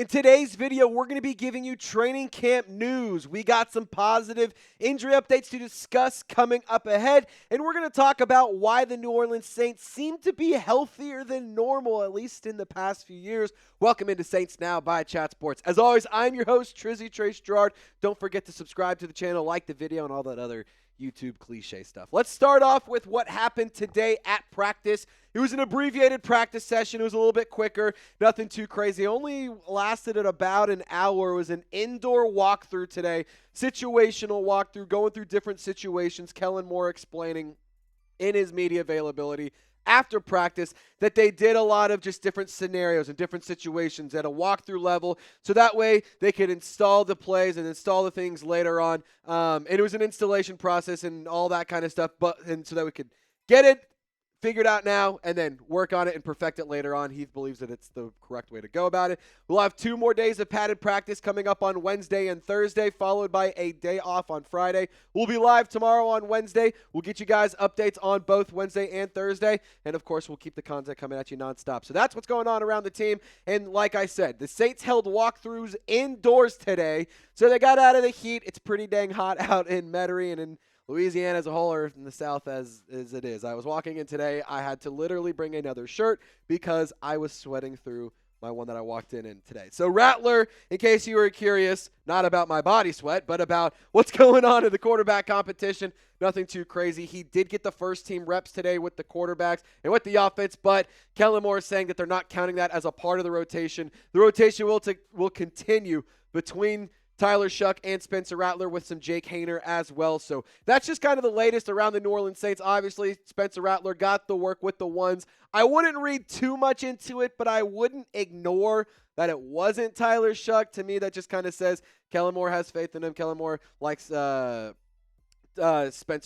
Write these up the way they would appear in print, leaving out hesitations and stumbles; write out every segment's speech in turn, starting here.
In today's video, we're going to be giving you training camp news. We got some positive injury updates to discuss coming up ahead, and we're going to talk about why the New Orleans Saints seem to be healthier than normal, at least in the past few years. Welcome into Saints Now by Chat Sports. As always, I'm your host, Trizzy Trace Girouard. Don't forget to subscribe to the channel, like the video, and all that other YouTube cliche stuff. Let's start off with what happened today at practice. It was an abbreviated practice session. It was a little bit quicker, nothing too crazy. It only lasted at about an hour. It was an indoor walkthrough today, situational walkthrough, going through different situations. Kellen Moore explaining in his media availability after practice that they did a lot of just different scenarios and different situations at a walkthrough level, so that way they could install the plays and install the things later on. And it was an installation process and all that kind of stuff, and so that we could get it figured out now and then work on it and perfect it later on. He believes that it's the correct way to go about it. We'll have 2 more days of padded practice coming up on Wednesday and Thursday, followed by a day off on Friday. We'll be live tomorrow on Wednesday. We'll get you guys updates on both Wednesday and Thursday. And, of course, we'll keep the content coming at you nonstop. So that's what's going on around the team. And like I said, the Saints held walkthroughs indoors today. So they got out of the heat. It's pretty dang hot out in Metairie and in Louisiana as a whole, or in the South as it is. I was walking in today. I had to literally bring another shirt because I was sweating through my one that I walked in today. So Rattler, in case you were curious, not about my body sweat, but about what's going on in the quarterback competition. Nothing too crazy. He did get the first team reps today with the quarterbacks and with the offense, but Kellen Moore is saying that they're not counting that as a part of the rotation. The rotation will continue between Tyler Shough and Spencer Rattler with some Jake Haener as well. So that's just kind of the latest around the New Orleans Saints. Obviously, Spencer Rattler got the work with the ones. I wouldn't read too much into it, but I wouldn't ignore that it wasn't Tyler Shough. To me, that just kind of says Kellen Moore has faith in him. Kellen Moore likes Spencer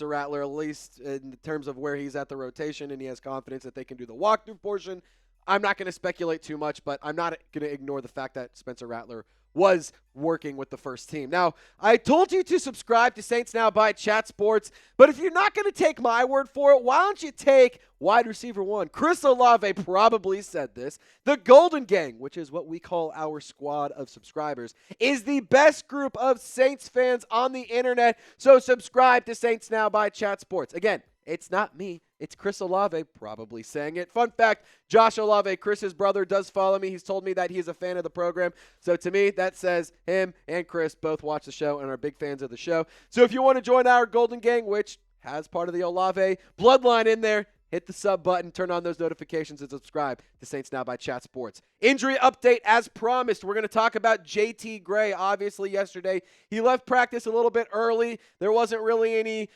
Rattler, at least in terms of where he's at the rotation, and he has confidence that they can do the walkthrough portion. I'm not going to speculate too much, but I'm not going to ignore the fact that Spencer Rattler was working with the first team. Now, I told you to subscribe to Saints Now by Chat Sports, but if you're not going to take my word for it, why don't you take wide receiver 1? Chris Olave probably said this. The Golden Gang, which is what we call our squad of subscribers, is the best group of Saints fans on the internet, so subscribe to Saints Now by Chat Sports. Again, it's not me. It's Chris Olave probably saying it. Fun fact, Josh Olave, Chris's brother, does follow me. He's told me that he's a fan of the program. So to me, that says him and Chris both watch the show and are big fans of the show. So if you want to join our Golden Gang, which has part of the Olave bloodline in there, hit the sub button, turn on those notifications, and subscribe to Saints Now by Chat Sports. Injury update as promised. We're going to talk about JT Gray. Obviously, yesterday, he left practice a little bit early. There wasn't really any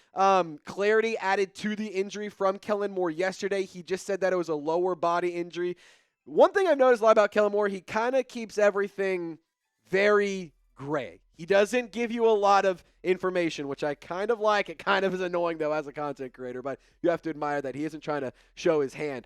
clarity added to the injury from Kellen Moore yesterday. He just said that it was a lower body injury. One thing I've noticed a lot about Kellen Moore, he kind of keeps everything very gray. He doesn't give you a lot of information, which I kind of like. It kind of is annoying, though, as a content creator, but you have to admire that he isn't trying to show his hand.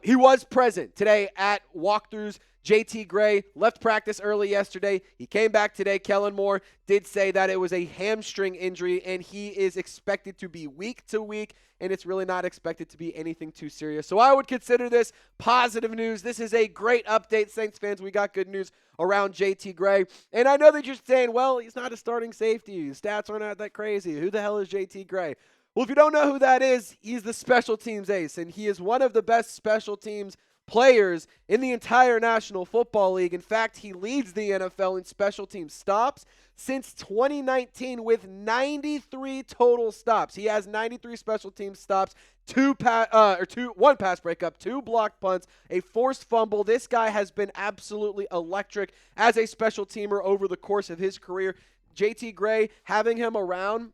He was present today at walkthroughs. JT Gray left practice early yesterday. He came back today. Kellen Moore did say that it was a hamstring injury, and he is expected to be week to week, and it's really not expected to be anything too serious. So I would consider this positive news. This is a great update, Saints fans. We got good news around JT Gray. And I know that you're saying, well, he's not a starting safety. His stats aren't that crazy. Who the hell is JT Gray? Well, if you don't know who that is, he's the special teams ace, and he is one of the best special teams players in the entire National Football League. In fact, he leads the NFL in special team stops since 2019 with 93 total stops. He has 93 special team stops, one pass breakup, 2 blocked punts, a forced fumble. This guy has been absolutely electric as a special teamer over the course of his career. JT Gray, having him around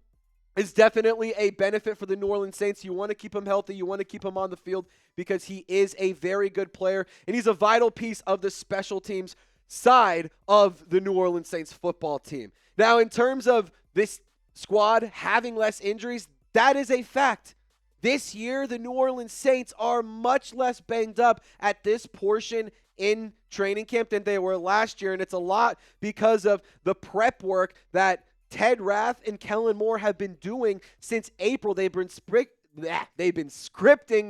is definitely a benefit for the New Orleans Saints. You want to keep him healthy. You want to keep him on the field because he is a very good player, and he's a vital piece of the special teams side of the New Orleans Saints football team. Now, in terms of this squad having less injuries, that is a fact. This year, the New Orleans Saints are much less banged up at this portion in training camp than they were last year, and it's a lot because of the prep work that Ted Rath and Kellen Moore have been doing since April. They've been scripting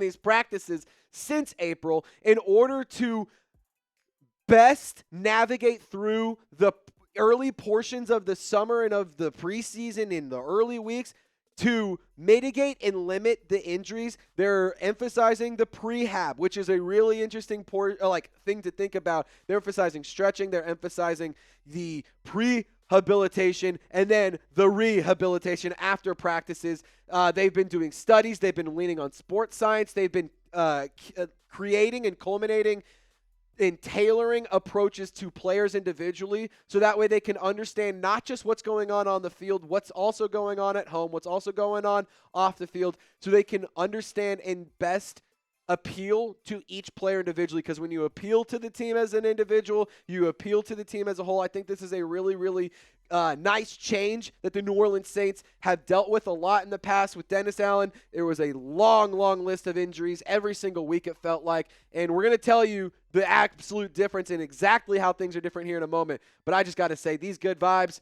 these practices since April in order to best navigate through the early portions of the summer and of the preseason in the early weeks to mitigate and limit the injuries. They're emphasizing the prehab, which is a really interesting thing to think about. They're emphasizing stretching. They're emphasizing the rehabilitation and then the rehabilitation after practices. They've been doing studies. They've been leaning on sports science. They've been creating and culminating in tailoring approaches to players individually, so that way they can understand not just what's going on the field, what's also going on at home, what's also going on off the field, so they can understand and best appeal to each player individually. Because when you appeal to the team as an individual, you appeal to the team as a whole. I think this is a really, really nice change that the New Orleans Saints have dealt with a lot in the past with Dennis Allen. There was a long, long list of injuries every single week, it felt like. And we're going to tell you the absolute difference and exactly how things are different here in a moment. But I just got to say, these good vibes,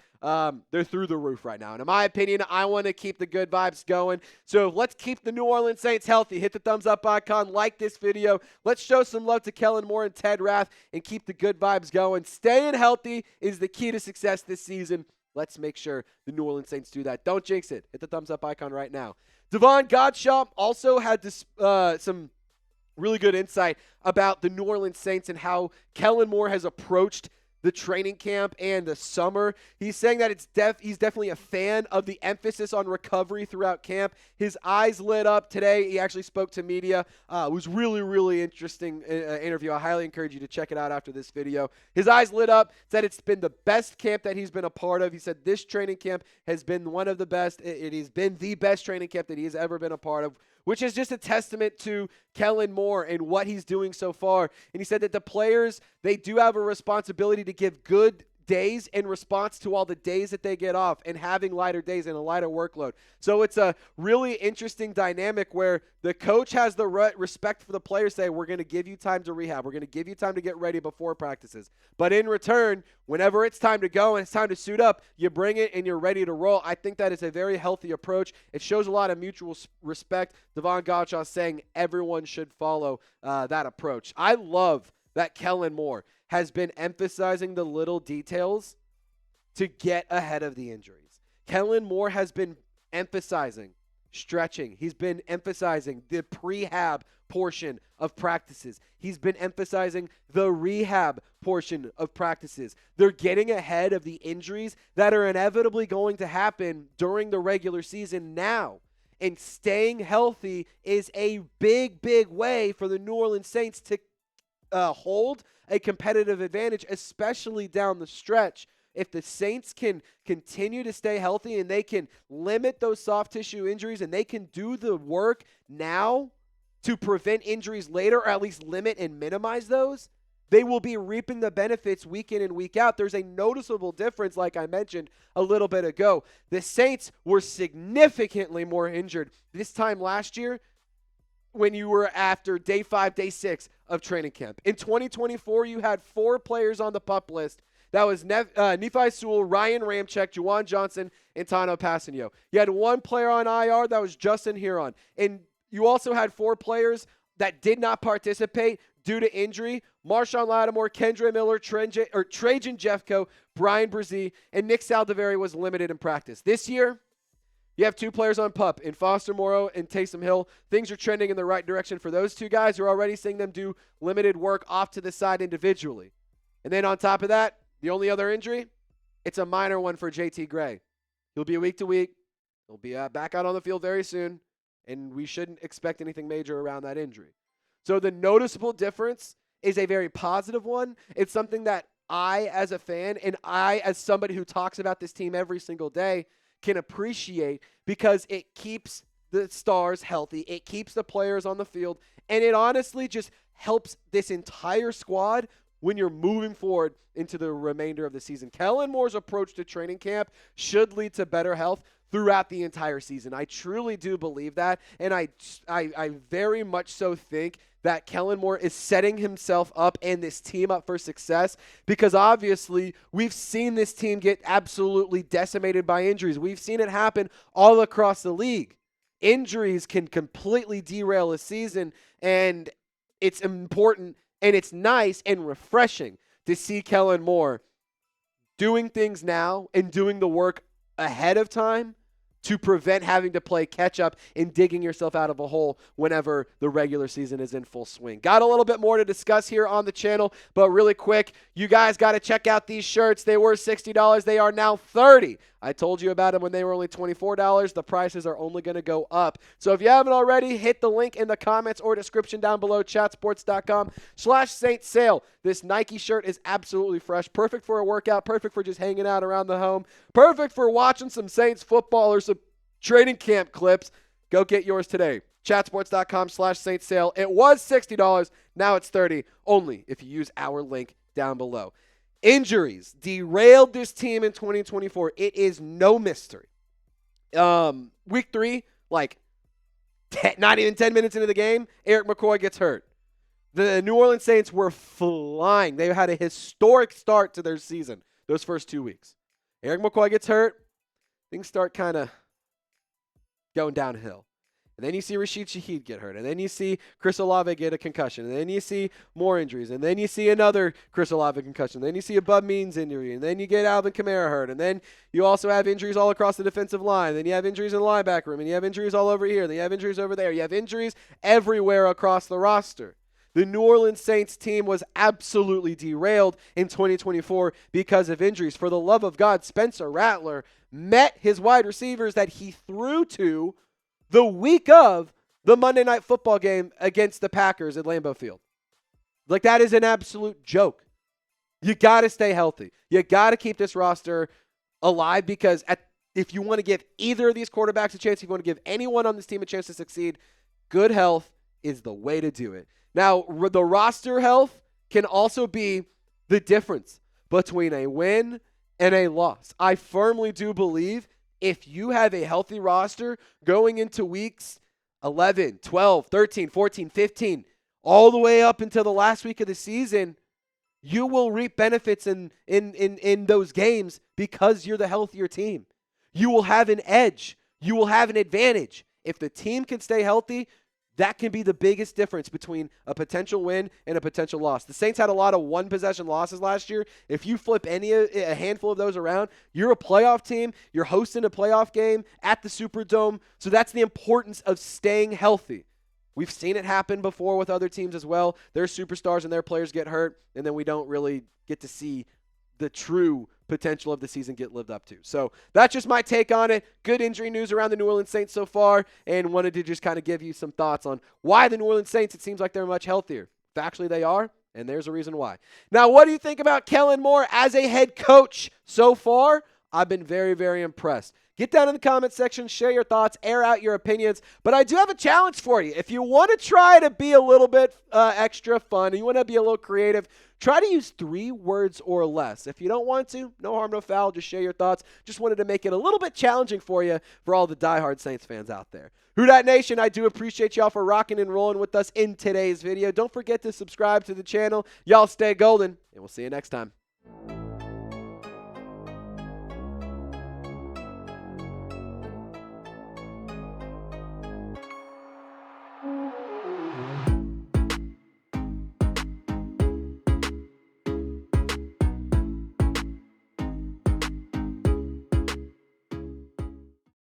they're through the roof right now. And in my opinion, I want to keep the good vibes going. So let's keep the New Orleans Saints healthy. Hit the thumbs up icon, like this video. Let's show some love to Kellen Moore and Ted Rath and keep the good vibes going. Staying healthy is the key to success this season. Let's make sure the New Orleans Saints do that. Don't jinx it. Hit the thumbs up icon right now. Davon Godchaux also had this, some really good insight about the New Orleans Saints and how Kellen Moore has approached the training camp and the summer. He's saying that he's definitely a fan of the emphasis on recovery throughout camp. His eyes lit up today. He actually spoke to media. It was really, really interesting interview. I highly encourage you to check it out after this video. His eyes lit up, said it's been the best camp that he's been a part of. He said this training camp has been one of the best. It has been the best training camp that he has ever been a part of, which is just a testament to Kellen Moore and what he's doing so far. And he said that the players, they do have a responsibility to give good days in response to all the days that they get off and having lighter days and a lighter workload. So it's a really interesting dynamic where the coach has the respect for the players, say, we're going to give you time to rehab. We're going to give you time to get ready before practices. But in return, whenever it's time to go and it's time to suit up, you bring it and you're ready to roll. I think that is a very healthy approach. It shows a lot of mutual respect. Davon Godchaux saying everyone should follow that approach. I love that Kellen Moore has been emphasizing the little details to get ahead of the injuries. Kellen Moore has been emphasizing stretching. He's been emphasizing the prehab portion of practices. He's been emphasizing the rehab portion of practices. They're getting ahead of the injuries that are inevitably going to happen during the regular season now. And staying healthy is a big, big way for the New Orleans Saints to hold a competitive advantage, especially down the stretch. If the Saints can continue to stay healthy and they can limit those soft tissue injuries and they can do the work now to prevent injuries later, or at least limit and minimize those, they will be reaping the benefits week in and week out. There's a noticeable difference, like I mentioned a little bit ago. The Saints were significantly more injured this time last year when you were after day 5, day 6 of training camp. In 2024, you had 4 players on the PUP list. That was Nephi Sewell, Ryan Ramczyk, Juwan Johnson, and Tano Passanio. You had 1 player on IR. That was Justin Huron. And you also had 4 players that did not participate due to injury. Marshawn Lattimore, Kendre Miller, Trajan Jeffco, Brian Brzee, and Nick Saldiveri was limited in practice. This year, you have 2 players on PUP in Foster Moreau and Taysom Hill. Things are trending in the right direction for those 2 guys. You're already seeing them do limited work off to the side individually. And then on top of that, the only other injury, it's a minor one for JT Gray. He'll be week to week. He'll be back out on the field very soon, and we shouldn't expect anything major around that injury. So the noticeable difference is a very positive one. It's something that I, as a fan, and I, as somebody who talks about this team every single day, can appreciate, because it keeps the stars healthy. It keeps the players on the field, and it honestly just helps this entire squad when you're moving forward into the remainder of the season. Kellen Moore's approach to training camp should lead to better health throughout the entire season. I truly do believe that, and I very much so think that Kellen Moore is setting himself up and this team up for success, because obviously we've seen this team get absolutely decimated by injuries. We've seen it happen all across the league. Injuries can completely derail a season, and it's important and it's nice and refreshing to see Kellen Moore doing things now and doing the work ahead of time to prevent having to play catch up and digging yourself out of a hole whenever the regular season is in full swing. Got a little bit more to discuss here on the channel, but really quick, you guys got to check out these shirts. They were $60. They are now $30. I told you about them when they were only $24. The prices are only going to go up. So if you haven't already, hit the link in the comments or description down below, chatsports.com/Saints sale. This Nike shirt is absolutely fresh. Perfect for a workout. Perfect for just hanging out around the home. Perfect for watching some Saints football or some training camp clips. Go get yours today. Chatsports.com/Saints sale. It was $60. Now it's $30. Only if you use our link down below. Injuries derailed this team in 2024. It is no mystery. Week 3, not even 10 minutes into the game, Eric McCoy gets hurt. The New Orleans Saints were flying. They had a historic start to their season those first 2 weeks. Eric McCoy gets hurt. Things start kind of going downhill. And then you see Rashid Shaheed get hurt. And then you see Chris Olave get a concussion. And then you see more injuries. And then you see another Chris Olave concussion. And then you see a Bub Means injury. And then you get Alvin Kamara hurt. And then you also have injuries all across the defensive line. And then you have injuries in the linebacker room. And you have injuries all over here. And then you have injuries over there. You have injuries everywhere across the roster. The New Orleans Saints team was absolutely derailed in 2024 because of injuries. For the love of God, Spencer Rattler met his wide receivers that he threw to the week of the Monday Night Football game against the Packers at Lambeau Field. That is an absolute joke. You got to stay healthy. You got to keep this roster alive because if you want to give either of these quarterbacks a chance, if you want to give anyone on this team a chance to succeed, good health is the way to do it. Now, the roster health can also be the difference between a win and a loss. I firmly do believe if you have a healthy roster going into weeks 11, 12, 13, 14, 15, all the way up until the last week of the season, you will reap benefits in those games because you're the healthier team. You will have an edge. You will have an advantage. If the team can stay healthy, that can be the biggest difference between a potential win and a potential loss. The Saints had a lot of one-possession losses last year. If you flip a handful of those around, you're a playoff team. You're hosting a playoff game at the Superdome. So that's the importance of staying healthy. We've seen it happen before with other teams as well. Their superstars and their players get hurt, and then we don't really get to see the true potential of the season get lived up to. So that's just my take on it. Good injury news around the New Orleans Saints so far, and wanted to just kind of give you some thoughts on why the New Orleans Saints, it seems like they're much healthier. Factually, they are, and there's a reason why. Now, what do you think about Kellen Moore as a head coach so far? I've been very, very impressed. Get down in the comment section, share your thoughts, air out your opinions. But I do have a challenge for you. If you want to try to be a little bit extra fun, and you want to be a little creative, try to use 3 words or less. If you don't want to, no harm, no foul. Just share your thoughts. Just wanted to make it a little bit challenging for you for all the diehard Saints fans out there. Who Dat Nation, I do appreciate y'all for rocking and rolling with us in today's video. Don't forget to subscribe to the channel. Y'all stay golden, and we'll see you next time.